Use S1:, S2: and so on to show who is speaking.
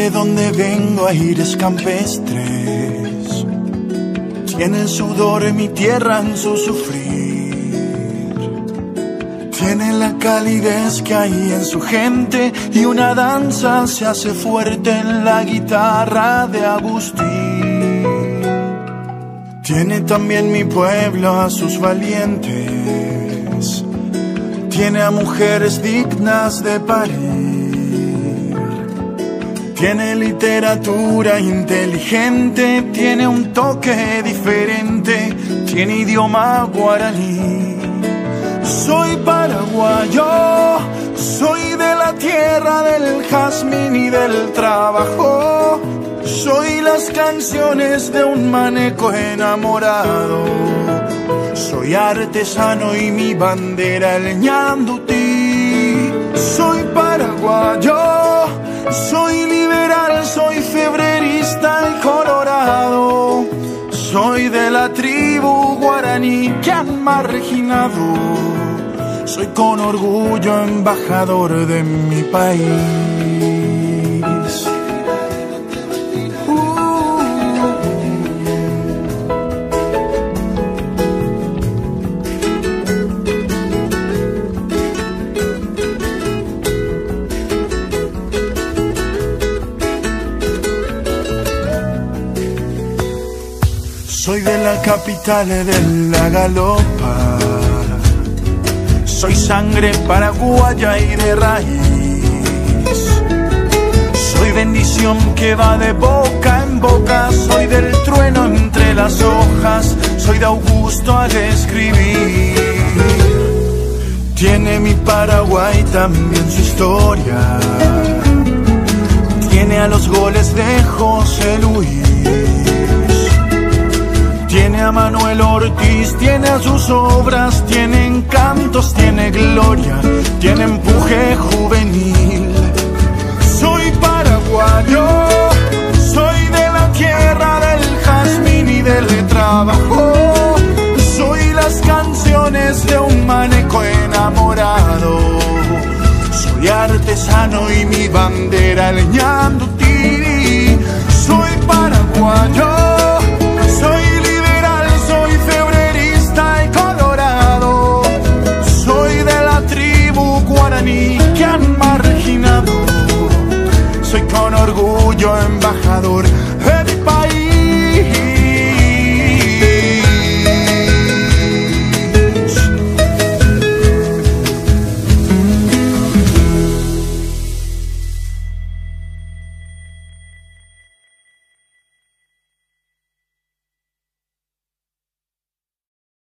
S1: de donde vengo, aires campestres. Tiene el sudor en mi tierra en su sufrir. Tiene la calidez que hay en su gente y una danza se hace fuerte en la guitarra de Agustín. Tiene también mi pueblo a sus valientes. Tiene a mujeres dignas de parir. Tiene literatura inteligente, tiene un toque diferente, tiene idioma guaraní. Soy paraguayo, soy de la tierra del jazmín y del trabajo. Soy las canciones de un maneco enamorado. Soy artesano y mi bandera el ñandutí. Soy paraguayo, soy liberal, soy febrerista y colorado. Soy de la tribu guaraní que han marginado. Soy con orgullo embajador de mi país. Soy de la capital de la galopa. Soy sangre paraguaya y de raíz. Soy bendición que va de boca en boca. Soy del trueno entre las hojas. Soy de Augusto al escribir. Tiene mi Paraguay también su historia. Tiene a los goles de José Luis. Tiene a Manuel Ortiz, tiene a sus obras, tiene encantos, tiene gloria, tiene empuje juvenil. Soy paraguayo, soy de la tierra del jazmín y del trabajo. Soy las canciones de un maneco enamorado. Soy artesano y mi bandera el ñandutí. Soy paraguayo, soy que han marginado. Soy con orgullo embajador